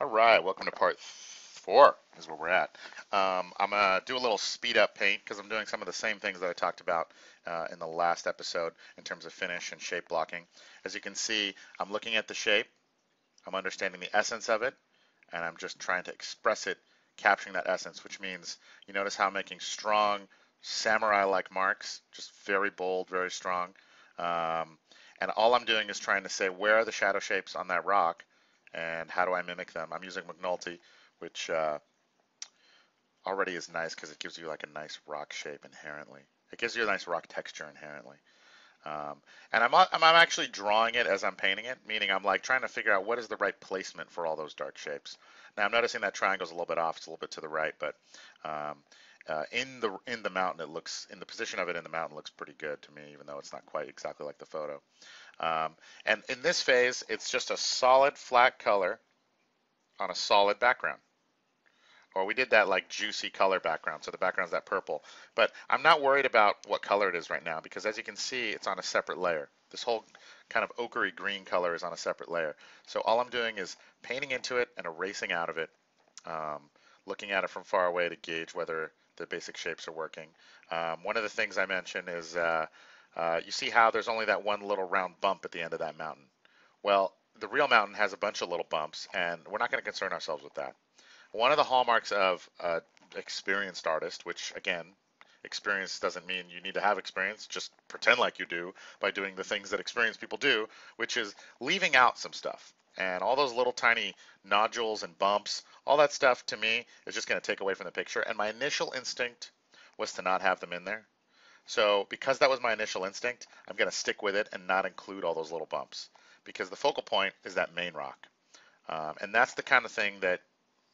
All right, welcome to part 4 is where we're at. I'm going to do a little speed up paint because I'm doing some of the same things that I talked about in the last episode in terms of finish and shape blocking. As you can see, I'm looking at the shape, I'm understanding the essence of it, and I'm just trying to express it, capturing that essence, which means you notice how I'm making strong samurai-like marks, just very bold, very strong. Um, and all I'm doing is trying to say where are the shadow shapes on that rock and how do I mimic them. I'm using McNulty, which already is nice because it gives you like a nice rock shape inherently. It gives you a nice rock texture inherently. Um, and I'm actually drawing it as I'm painting it, meaning I'm like trying to figure out what is the right placement for all those dark shapes. Now I'm noticing that triangle's a little bit off, it's a little bit to the right, but um, in the mountain it looks, in the position of it in the mountain looks pretty good to me, even though it's not quite exactly like the photo. And in this phase, it's just a solid flat color on a solid background. Or we did that like juicy color background, so the background's that purple. But I'm not worried about what color it is right now because as you can see, it's on a separate layer. This whole kind of ochre green color is on a separate layer. So all I'm doing is painting into it and erasing out of it, um, looking at it from far away to gauge whether the basic shapes are working. One of the things I mentioned is you see how there's only that one little round bump at the end of that mountain. Well, the real mountain has a bunch of little bumps, and we're not going to concern ourselves with that. One of the hallmarks of experienced artist, which again, experience doesn't mean you need to have experience, just pretend like you do by doing the things that experienced people do, which is leaving out some stuff. And all those little tiny nodules and bumps, all that stuff to me is just going to take away from the picture. And my initial instinct was to not have them in there. So because that was my initial instinct, I'm going to stick with it and not include all those little bumps because the focal point is that main rock. And that's the kind of thing that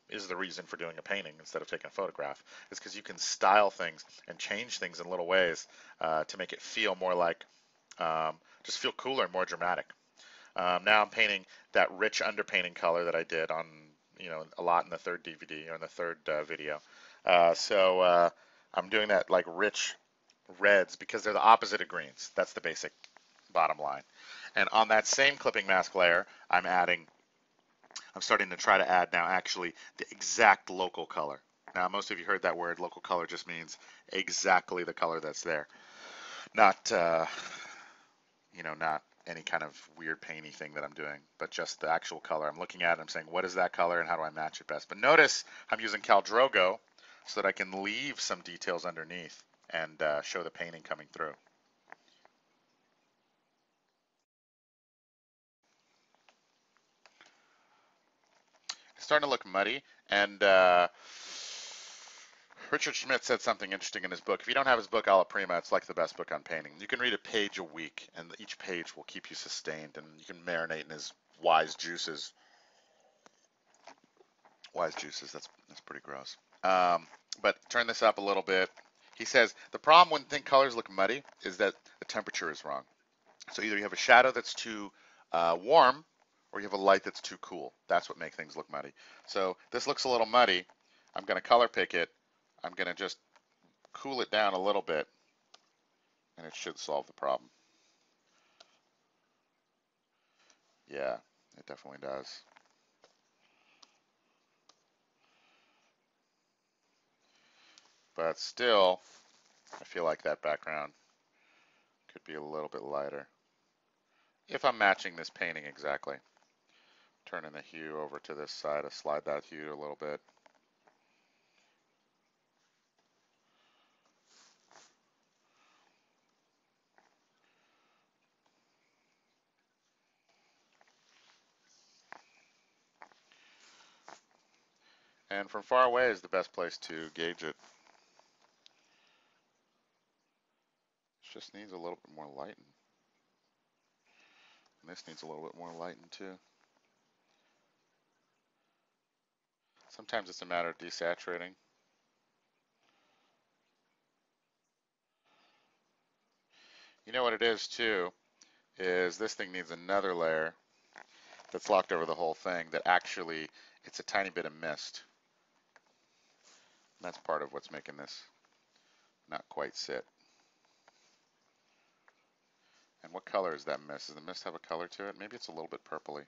is the reason for doing a painting instead of taking a photograph, is because you can style things and change things in little ways to make it feel more like, just feel cooler and more dramatic. Now I'm painting that rich underpainting color that I did on, a lot in the third DVD or in the third video. So I'm doing that like rich reds because they're the opposite of greens. That's the basic bottom line. And on that same clipping mask layer, I'm starting to try to add now actually the exact local color. Now, most of you heard that word. Local color just means exactly the color that's there. Not, not any kind of weird painty thing that I'm doing, but just the actual color. I'm looking at it and I'm saying, what is that color and how do I match it best? But notice I'm using Khal Drogo so that I can leave some details underneath and show the painting coming through. It's starting to look muddy, and Richard Schmidt said something interesting in his book. If you don't have his book, Alla Prima, it's like the best book on painting. You can read a page a week, and each page will keep you sustained, and you can marinate in his wise juices. Wise juices, that's pretty gross. But turn this up a little bit. He says, the problem when think colors look muddy is that the temperature is wrong. So either you have a shadow that's too warm, or you have a light that's too cool. That's what makes things look muddy. So this looks a little muddy. I'm going to color pick it. I'm going to just cool it down a little bit, and it should solve the problem. Yeah, it definitely does. But still, I feel like that background could be a little bit lighter. If I'm matching this painting exactly. Turning the hue over to this side, I slide that hue a little bit. And from far away is the best place to gauge it. It just needs a little bit more lighten. And this needs a little bit more lighten too. Sometimes it's a matter of desaturating. You know what it is too, is this thing needs another layer that's locked over the whole thing that actually, it's a tiny bit of mist. And that's part of what's making this not quite sit. And what color is that mist? Does the mist have a color to it? Maybe it's a little bit purpley.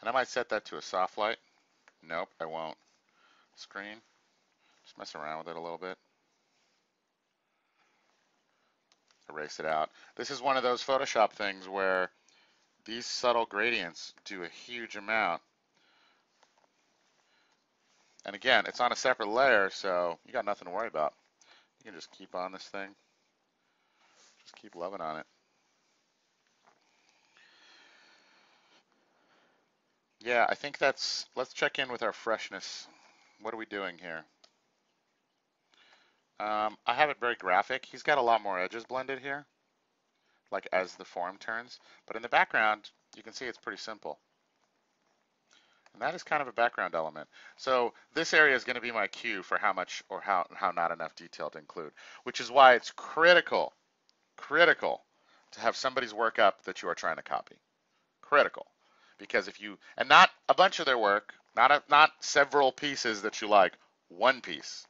And I might set that to a soft light. Nope, I won't. Screen. Just mess around with it a little bit. Erase it out. This is one of those Photoshop things where these subtle gradients do a huge amount. And again, it's on a separate layer, so you got nothing to worry about. You can just keep on this thing. Just keep loving on it. Yeah, I think let's check in with our freshness. What are we doing here? I have it very graphic. He's got a lot more edges blended here, like as the form turns. But in the background, you can see it's pretty simple. And that is kind of a background element. So this area is going to be my cue for how much or how not enough detail to include, which is why it's critical to have somebody's work up that you are trying to copy. Critical. Because if you, and not a bunch of their work, not several pieces that you like, one piece.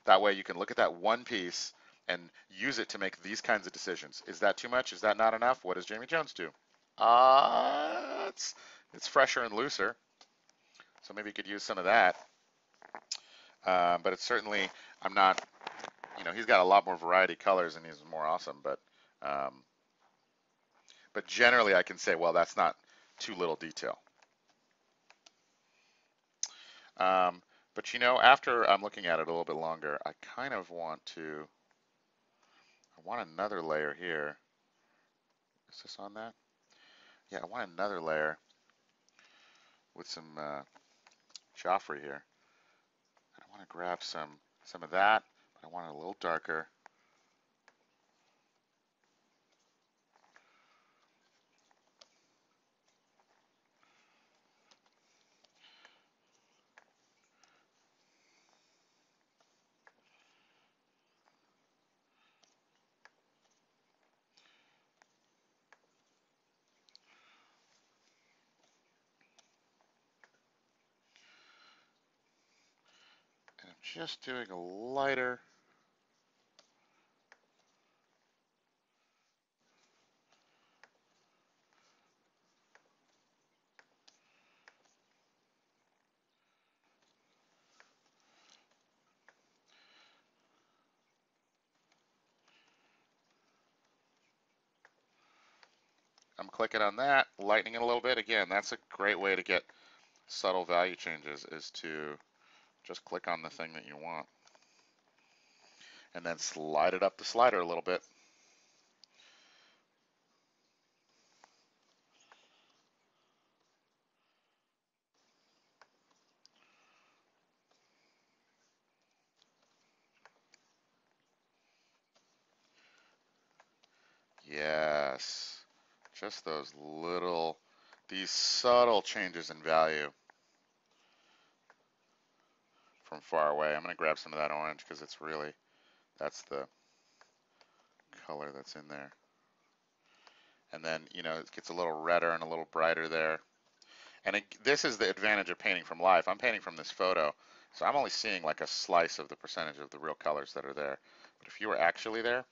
That way you can look at that one piece and use it to make these kinds of decisions. Is that too much? Is that not enough? What does Jamie Jones do? It's fresher and looser, so maybe you could use some of that. But it's certainly, I'm not, he's got a lot more variety of colors and he's more awesome. But generally, I can say, well, that's not too little detail. But after I'm looking at it a little bit longer, I kind of want another layer here. Is this on that? Yeah, I want another layer with some Joffrey here. I want to grab some of that, but I want it a little darker. And I'm just doing a lighter. I'm clicking on that, lightening it a little bit. Again, that's a great way to get subtle value changes, is to just click on the thing that you want. And then slide it up the slider a little bit. Yes, just these subtle changes in value from far away. I'm going to grab some of that orange because that's the color that's in there. And then, it gets a little redder and a little brighter there. And this is the advantage of painting from life. I'm painting from this photo, so I'm only seeing like a slice of the percentage of the real colors that are there. But if you were actually there,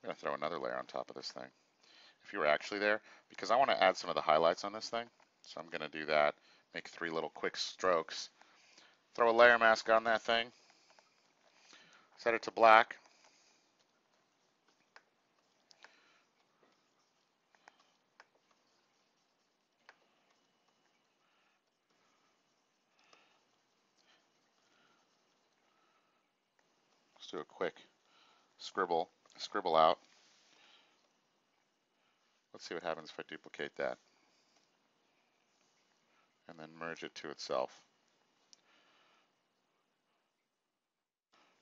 I'm going to throw another layer on top of this thing. If you were actually there, because I want to add some of the highlights on this thing, so I'm going to do that, make 3 little quick strokes, throw a layer mask on that thing, set it to black. Let's do a quick scribble out. Let's see what happens if I duplicate that. And then merge it to itself.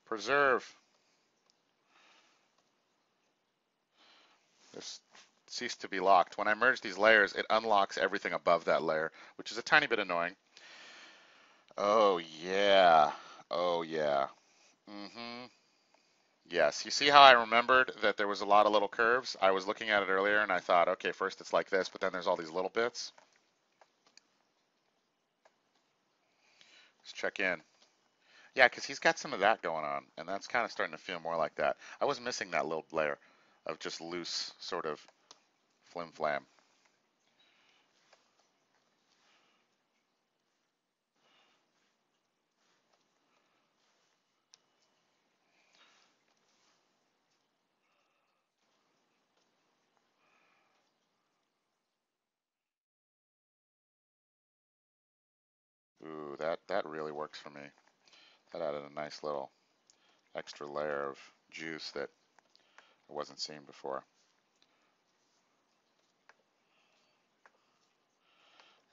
Preserve. This ceased to be locked. When I merge these layers, it unlocks everything above that layer, which is a tiny bit annoying. Oh yeah. Oh yeah. Mm-hmm. Yes, you see how I remembered that there was a lot of little curves? I was looking at it earlier and I thought, okay, first it's like this, but then there's all these little bits. Let's check in. Yeah, because he's got some of that going on, and that's kind of starting to feel more like that. I was missing that little layer of just loose sort of flim-flam. that really works for me. That added a nice little extra layer of juice that I wasn't seeing before.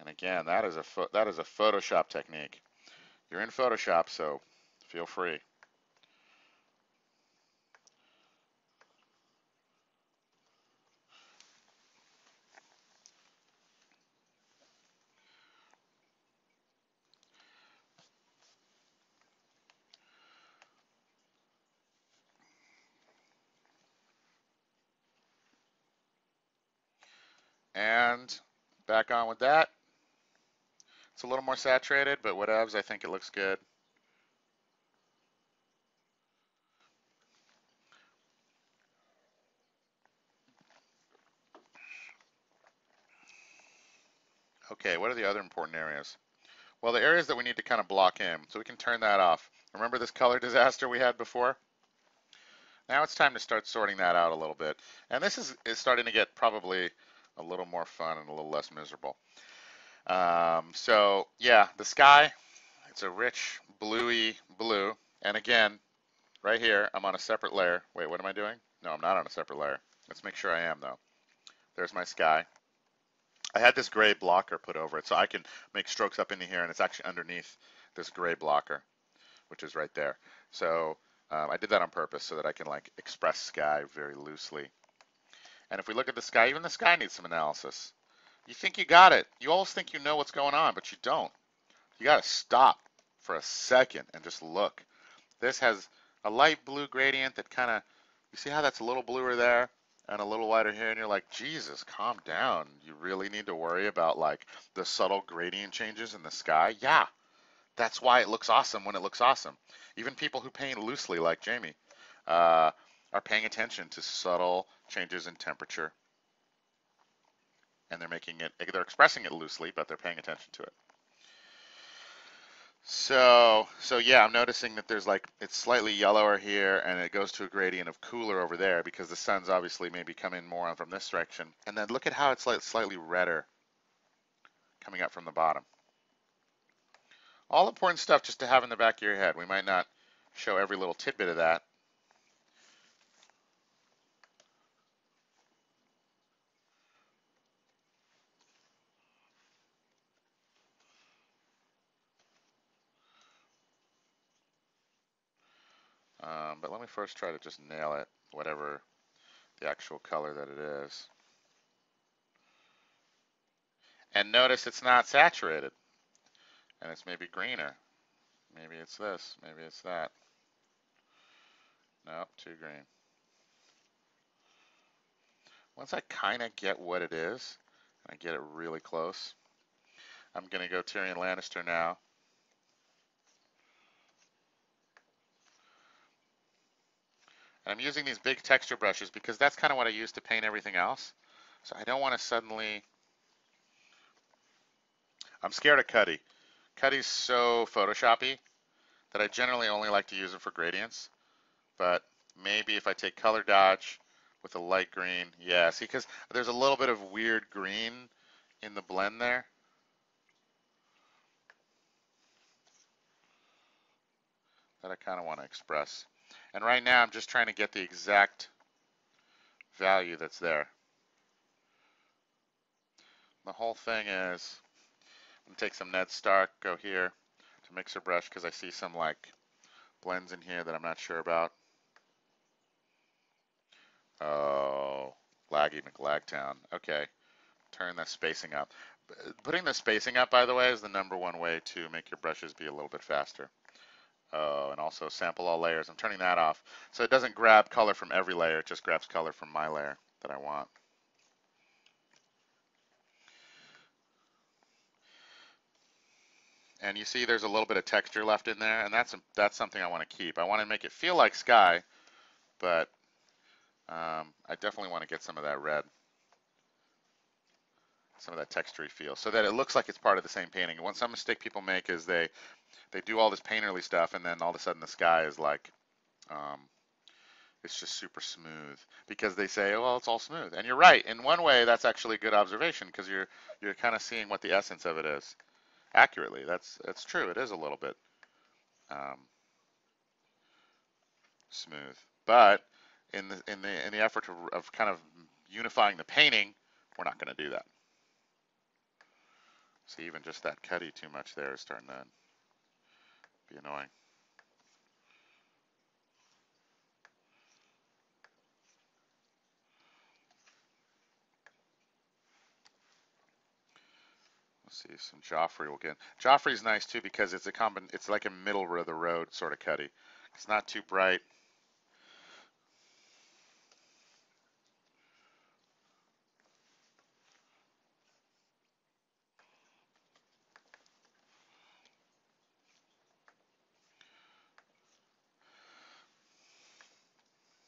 And again, that is a Photoshop technique. You're in Photoshop, so feel free. And back on with that. It's a little more saturated, but whatevs, I think it looks good. Okay, what are the other important areas? Well, the areas that we need to kind of block in, so we can turn that off. Remember this color disaster we had before? Now it's time to start sorting that out a little bit. And this is starting to get probably a little more fun and a little less miserable. So yeah, the sky, it's a rich bluey blue. And again, right here, I'm on a separate layer. Wait, what am I doing? No, I'm not on a separate layer. Let's make sure I am though. There's my sky. I had this gray blocker put over it so I can make strokes up into here and it's actually underneath this gray blocker, which is right there. So I did that on purpose so that I can like express sky very loosely. And if we look at the sky, even the sky needs some analysis. You think you got it. You always think you know what's going on, but you don't. You got to stop for a second and just look. This has a light blue gradient that kind of, you see how that's a little bluer there and a little lighter here, and you're like, Jesus, calm down. You really need to worry about like the subtle gradient changes in the sky? Yeah, that's why it looks awesome when it looks awesome. Even people who paint loosely, like Jamie, are paying attention to subtle changes in temperature, and they're expressing it loosely, but they're paying attention to it. So yeah, I'm noticing that there's like, it's slightly yellower here and it goes to a gradient of cooler over there because the sun's obviously maybe coming more on from this direction. And then look at how it's like slightly redder coming up from the bottom. All important stuff just to have in the back of your head. We might not show every little tidbit of that. But let me first try to just nail it, whatever the actual color that it is. And notice it's not saturated. And it's maybe greener. Maybe it's this. Maybe it's that. Nope, too green. Once I kind of get what it is, I get it really close, I'm going to go Tyrion Lannister now. And I'm using these big texture brushes because that's kind of what I use to paint everything else. So I don't want to suddenly... I'm scared of Cuddy. Cuddy's so Photoshoppy that I generally only like to use it for gradients. But maybe if I take color dodge with a light green, yeah, see, because there's a little bit of weird green in the blend there. That I kind of want to express. And right now I'm just trying to get the exact value that's there. The whole thing is, I'm going to take some Ned Stark, go here to mixer brush because I see some like blends in here that I'm not sure about. Oh, Laggy McLagtown. Okay, turn the spacing up. Putting the spacing up, by the way, is the #1 way to make your brushes be a little bit faster. Oh, and also sample all layers. I'm turning that off. So it doesn't grab color from every layer, it just grabs color from my layer that I want. And you see there's a little bit of texture left in there, and that's something I want to keep. I want to make it feel like sky, but I definitely want to get some of that red, some of that textury feel, so that it looks like it's part of the same painting. One some mistake people make is they do all this painterly stuff, and then all of a sudden the sky is like, it's just super smooth because they say, oh, well, it's all smooth. And you're right. In one way, that's actually a good observation because you're kind of seeing what the essence of it is. accurately. That's true. It is a little bit um, smooth, but in the effort of kind of unifying the painting, we're not going to do that. See, even just that cutty too much there is starting to be annoying. Let's see, some Joffrey will get. Joffrey's nice too because it's like a middle of the road sort of cutty. It's not too bright.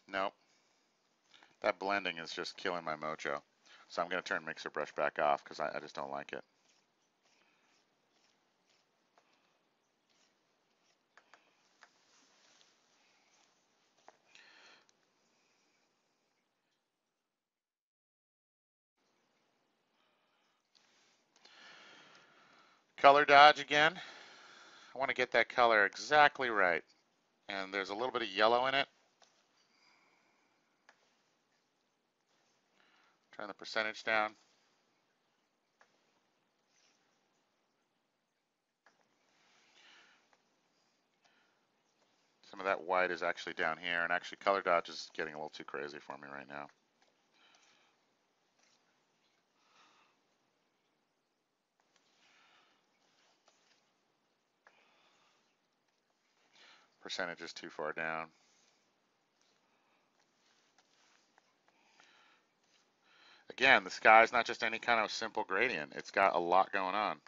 Nope. That blending is just killing my mojo. So I'm going to turn mixer brush back off because I just don't like it. Color dodge again. I want to get that color exactly right. And there's a little bit of yellow in it. Turn the percentage down. Some of that white is actually down here, and actually color dodge is getting a little too crazy for me right now. Percentage is too far down. Again, the sky is not just any kind of simple gradient. It's got a lot going on.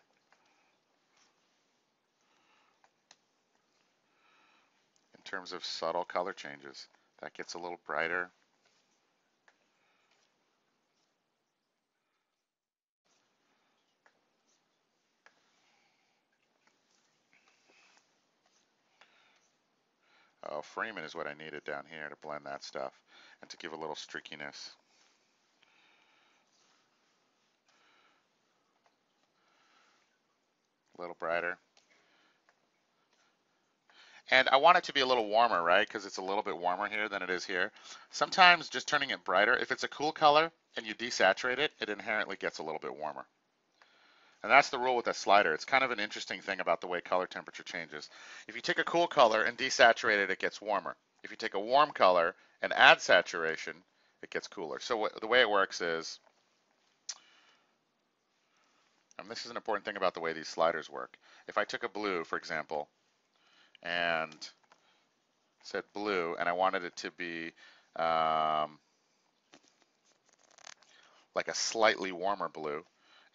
In terms of subtle color changes. That gets a little brighter. Oh, Freeman is what I needed down here to blend that stuff and to give a little streakiness. A little brighter. And I want it to be a little warmer, right? Because it's a little bit warmer here than it is here. Sometimes just turning it brighter, if it's a cool color and you desaturate it, it inherently gets a little bit warmer. And that's the rule with that slider. It's kind of an interesting thing about the way color temperature changes. If you take a cool color and desaturate it, it gets warmer. If you take a warm color and add saturation, it gets cooler. So the way it works is, and this is an important thing about the way these sliders work. If I took a blue, for example, and said blue, and I wanted it to be like a slightly warmer blue,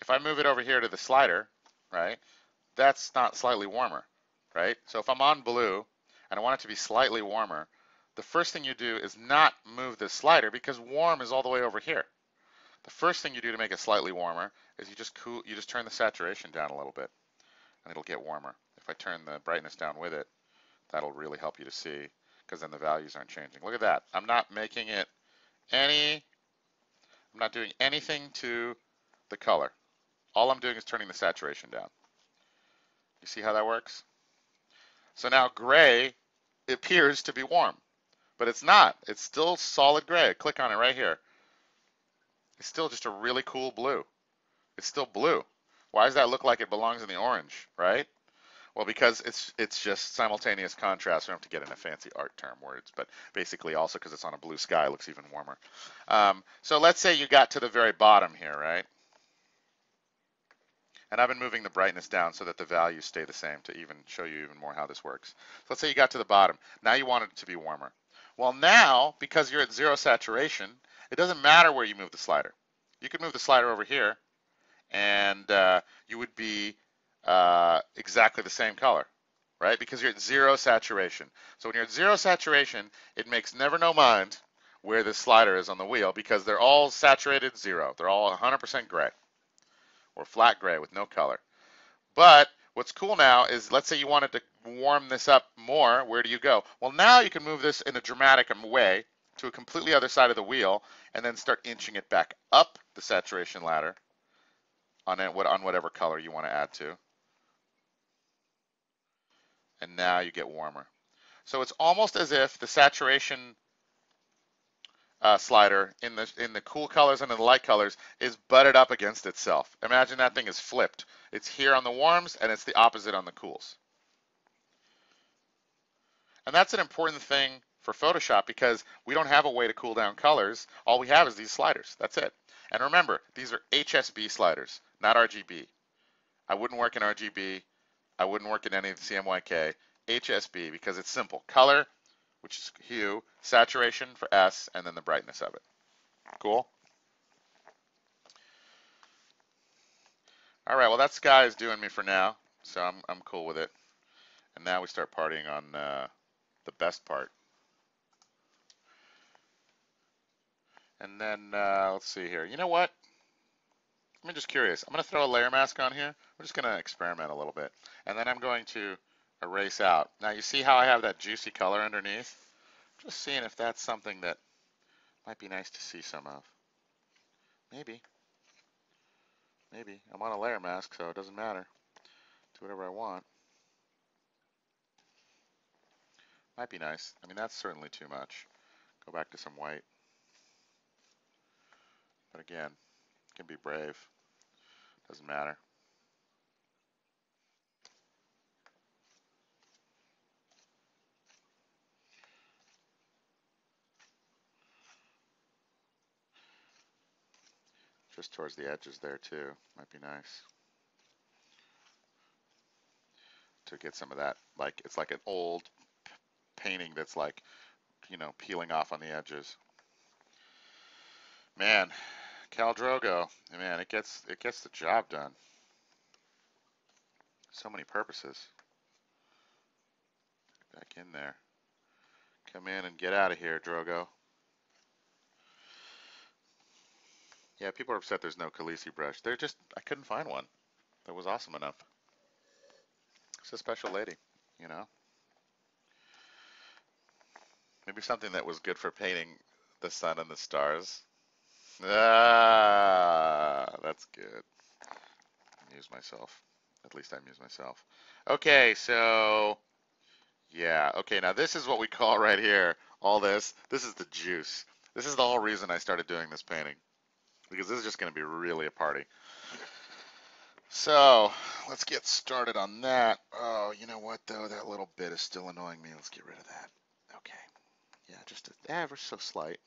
if I move it over here to the slider, right, that's not slightly warmer, right? So if I'm on blue and I want it to be slightly warmer, the first thing you do is not move this slider because warm is all the way over here. The first thing you do to make it slightly warmer is you just turn the saturation down a little bit and it'll get warmer. If I turn the brightness down with it, that'll really help you to see because then the values aren't changing. Look at that. I'm not doing anything to the color. All I'm doing is turning the saturation down. You see how that works? So now gray appears to be warm, but it's not. It's still solid gray. Click on it right here. It's still just a really cool blue. It's still blue. Why does that look like it belongs in the orange, right? Well, because it's just simultaneous contrast. We don't have to get into fancy art term words, but basically also because it's on a blue sky, it looks even warmer. So let's say you got to the very bottom here, right? And I've been moving the brightness down so that the values stay the same to even show you even more how this works. So let's say you got to the bottom. Now you want it to be warmer. Well, now, because you're at zero saturation, it doesn't matter where you move the slider. You could move the slider over here, and you would be exactly the same color, right? Because you're at zero saturation. So when you're at zero saturation, it makes never no mind where the slider is on the wheel because they're all saturated zero. They're all 100% gray or flat gray with no color. But what's cool now is, let's say you wanted to warm this up more, where do you go? Well, now you can move this in a dramatic way to a completely other side of the wheel and then start inching it back up the saturation ladder on whatever color you want to add to. and now you get warmer. So it's almost as if the saturation slider in the cool colors and in the light colors is butted up against itself. Imagine that thing is flipped. It's here on the warms and it's the opposite on the cools. And that's an important thing for Photoshop because we don't have a way to cool down colors. All we have is these sliders. That's it. And remember, these are HSB sliders, not RGB. I wouldn't work in RGB. I wouldn't work in any of the CMYK. HSB because it's simple. Color, which is hue, saturation for S, and then the brightness of it. Cool? All right, well, that sky is doing me for now, so I'm cool with it. And now we start partying on the best part. And then, let's see here. You know what? I'm just curious. I'm going to throw a layer mask on here. We're just going to experiment a little bit. And then I'm going to erase out. Now, you see how I have that juicy color underneath? Just seeing if that's something that might be nice to see some of. Maybe. Maybe. I'm on a layer mask, so it doesn't matter. Do whatever I want. Might be nice. I mean, that's certainly too much. Go back to some white. But again, can be brave. Doesn't matter. Just towards the edges there too. Might be nice to get some of that. Like it's like an old painting that's like, you know, peeling off on the edges. Man, Khal Drogo, man, it gets the job done. So many purposes. Back in there. Come in and get out of here, Drogo. Yeah, people are upset there's no Khaleesi brush. I couldn't find one that was awesome enough. It's a special lady, you know. Maybe something that was good for painting the sun and the stars. Ah, that's good. Amuse myself. At least I amuse myself. Okay, so yeah. Okay, now this is what we call right here. All this. This is the juice. This is the whole reason I started doing this painting. Because this is just going to be really a party. So, let's get started on that. Oh, you know what though? That little bit is still annoying me. Let's get rid of that. Okay. Yeah, just ever so slight.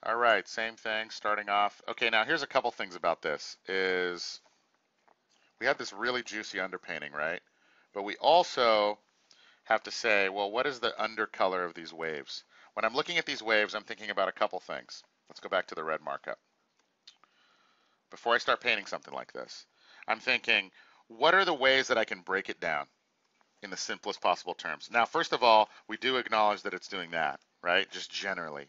All right, same thing, starting off. Okay, now here's a couple things about this. Is we have this really juicy underpainting, right? But we also have to say, well, what is the undercolor of these waves? When I'm looking at these waves, I'm thinking about a couple things. Let's go back to the red markup. Before I start painting something like this, I'm thinking, what are the ways that I can break it down in the simplest possible terms? Now, first of all, we do acknowledge that it's doing that, right? Just generally.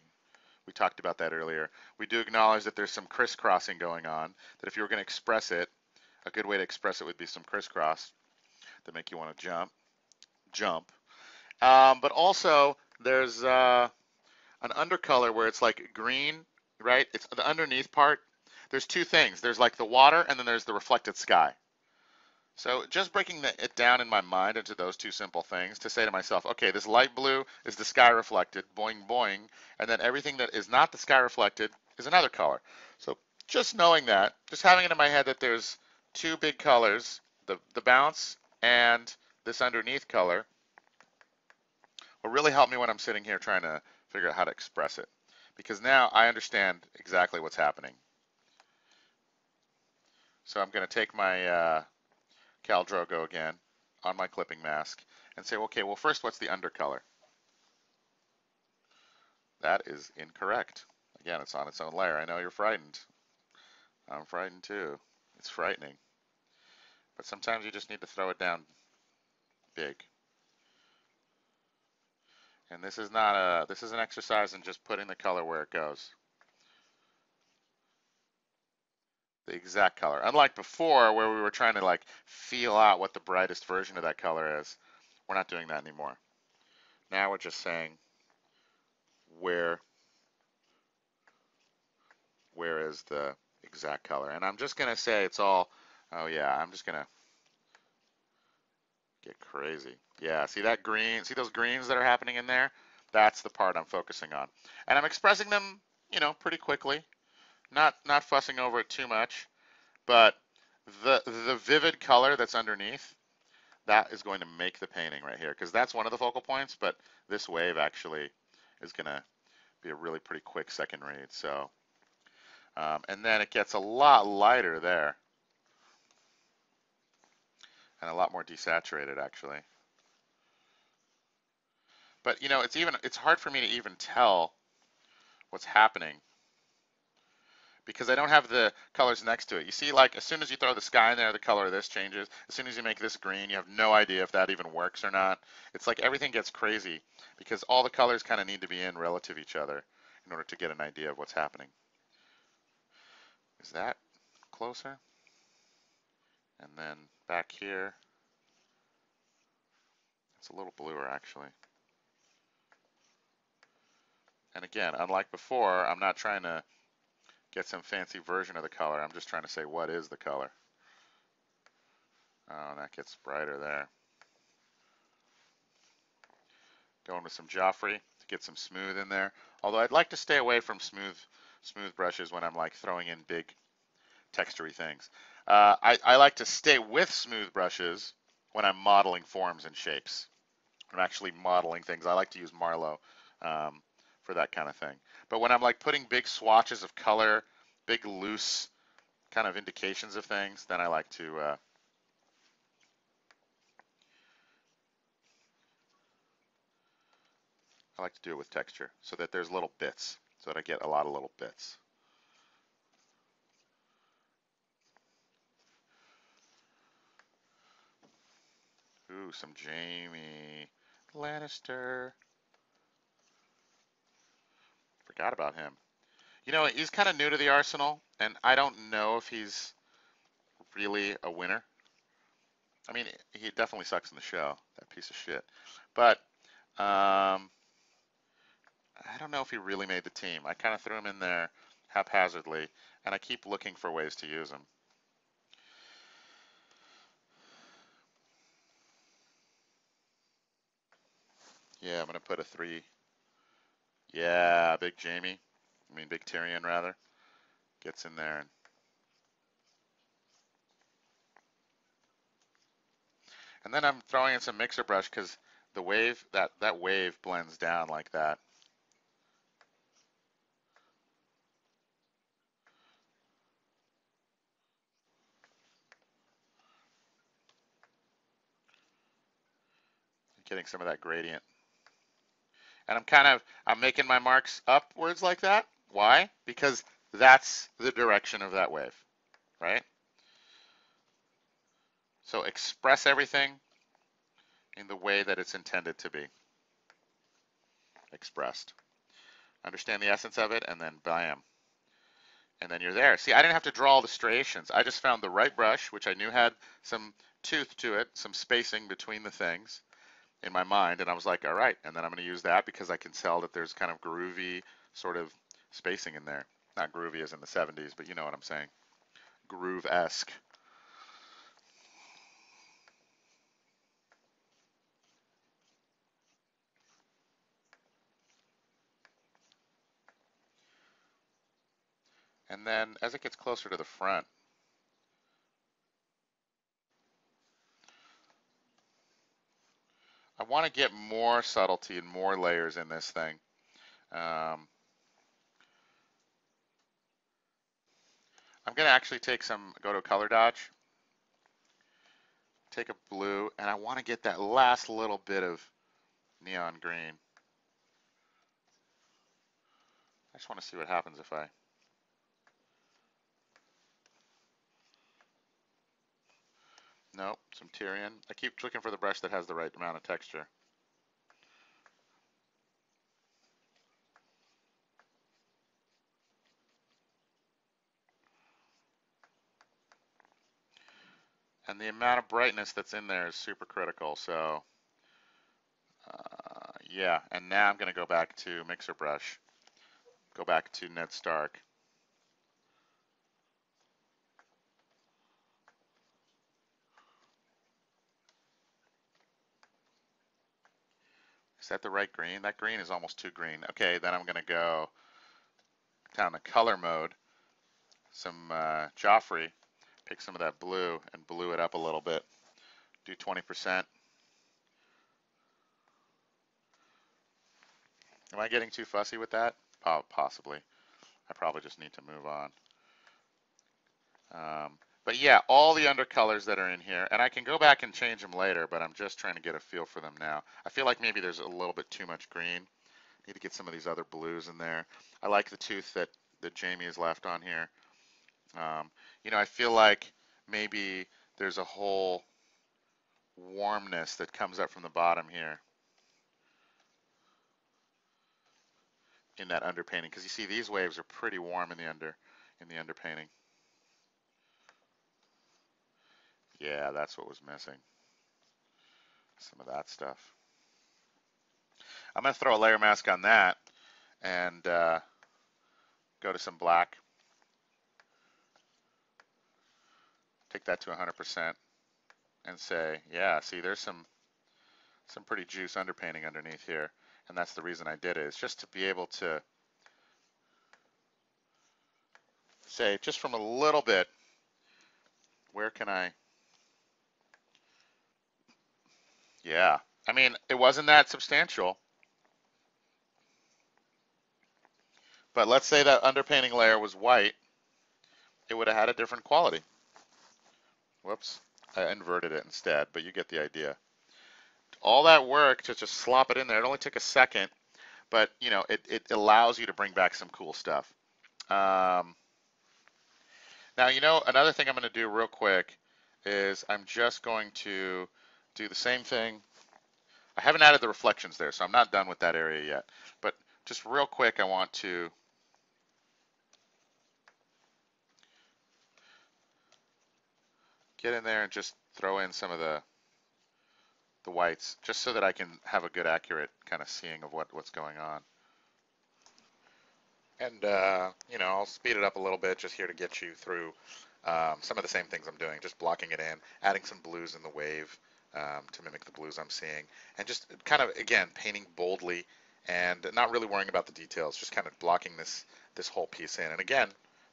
We talked about that earlier. We do acknowledge that there's some crisscrossing going on, that if you were going to express it, a good way to express it would be some crisscross that make you want to jump. But also, there's an undercolor where it's like green, right? It's the underneath part. There's two things. There's like the water, and then there's the reflected sky. So just breaking it down in my mind into those two simple things to say to myself, okay, this light blue is the sky reflected, boing, boing, and then everything that is not the sky reflected is another color. So just knowing that, just having it in my head that there's two big colors, the bounce and this underneath color, will really help me when I'm sitting here trying to figure out how to express it. Because now I understand exactly what's happening. So I'm going to take my Khal Drogo again on my clipping mask and say, okay, well, first, what's the undercolor? That is incorrect. Again, it's on its own layer. I know you're frightened. I'm frightened too. It's frightening. But sometimes you just need to throw it down big. And this is an exercise in just putting the color where it goes. The exact color. Unlike before where we were trying to like feel out what the brightest version of that color is. We're not doing that anymore. Now we're just saying where is the exact color. And I'm just going to say it's all, oh yeah, I'm just going to get crazy. Yeah, see that green, see those greens that are happening in there? That's the part I'm focusing on. And I'm expressing them, pretty quickly, not fussing over it too much, but the vivid color that's underneath, that is going to make the painting right here, because that's one of the focal points, but this wave actually is going to be a really pretty quick second read. So, and then it gets a lot lighter there, and a lot more desaturated actually. But it's hard for me to even tell what's happening because I don't have the colors next to it. You see, like, as soon as you throw the sky in there, the color of this changes. As soon as you make this green, you have no idea if that even works or not. It's like everything gets crazy because all the colors kind of need to be in relative to each other in order to get an idea of what's happening. Is that closer? And then back here, it's a little bluer actually. And again, unlike before, I'm not trying to get some fancy version of the color. I'm just trying to say what is the color. Oh, that gets brighter there. Going with some Joffrey to get some smooth in there. Although I'd like to stay away from smooth brushes when I'm like throwing in big textury things. I like to stay with smooth brushes when I'm modeling forms and shapes. When I'm actually modeling things, I like to use Marlowe for that kind of thing. But when I'm like putting big swatches of color, big loose kind of indications of things, then I like to do it with texture so that there's little bits, so that I get a lot of little bits. Ooh, some Jamie Lannister. Forgot about him. He's kind of new to the arsenal, and I don't know if he's really a winner. I mean, he definitely sucks in the show, that piece of shit. But I don't know if he really made the team. I kind of threw him in there haphazardly, and I keep looking for ways to use him. Yeah, I'm going to put a 3. Yeah, big Jamie. I mean, big Tyrion, rather. Gets in there. And then I'm throwing in some mixer brush because the wave, that wave blends down like that. Getting some of that gradient. And I'm making my marks upwards like that. Why? Because that's the direction of that wave, right? So express everything in the way that it's intended to be expressed. Understand the essence of it, and then bam. And then you're there. See, I didn't have to draw all the striations. I just found the right brush, which I knew had some tooth to it, some spacing between the things in my mind, and I was like, all right, and then I'm going to use that because I can tell that there's kind of groovy sort of spacing in there. Not groovy as in the 70s, but you know what I'm saying. Groove-esque. And then as it gets closer to the front, I want to get more subtlety and more layers in this thing. I'm going to actually go to color dodge, take a blue, and I want to get that last little bit of neon green. I just want to see what happens if I... Nope, some Tyrion. I keep looking for the brush that has the right amount of texture. And the amount of brightness that's in there is super critical, so Yeah, and now I'm going to go back to Mixer Brush, go back to Ned Stark. Is that the right green? That green is almost too green. Okay, then I'm going to go down to color mode, some Joffrey, pick some of that blue and blue it up a little bit. Do 20%. Am I getting too fussy with that? Possibly. I probably just need to move on. But yeah, all the undercolors that are in here, and I can go back and change them later, but I'm just trying to get a feel for them now. I feel like maybe there's a little bit too much green. Need to get some of these other blues in there. I like the tooth that Jamie has left on here. You know, I feel like maybe there's a whole warmness that comes up from the bottom here in that underpainting, because you see these waves are pretty warm in the underpainting. Yeah, that's what was missing. Some of that stuff. I'm going to throw a layer mask on that and go to some black. Take that to 100% and say, yeah, see, there's some pretty juice underpainting underneath here. And that's the reason I did it. It's just to be able to say, just from a little bit, where can I? Yeah. I mean, it wasn't that substantial. But let's say that underpainting layer was white. It would have had a different quality. Whoops. I inverted it instead, but you get the idea. All that work to just slop it in there, it only took a second, but you know, it allows you to bring back some cool stuff. Um, Now, you know, another thing I'm going to do real quick is I'm just going to do the same thing. I haven't added the reflections there, so I'm not done with that area yet. But just real quick, I want to get in there and just throw in some of the whites, just so that I can have a good, accurate kind of seeing of what's going on. And, you know, I'll speed it up a little bit just here to get you through some of the same things I'm doing, just blocking it in, adding some blues in the wave to mimic the blues I'm seeing, and just kind of, again, painting boldly and not really worrying about the details, just kind of blocking this whole piece in. And again,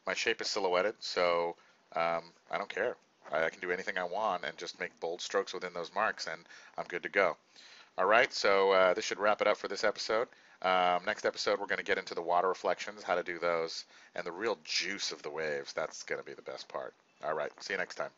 my shape is silhouetted, so I don't care. I can do anything I want and just make bold strokes within those marks, and I'm good to go. All right, so this should wrap it up for this episode. Next episode, we're going to get into the water reflections, how to do those, and the real juice of the waves. That's going to be the best part. All right, see you next time.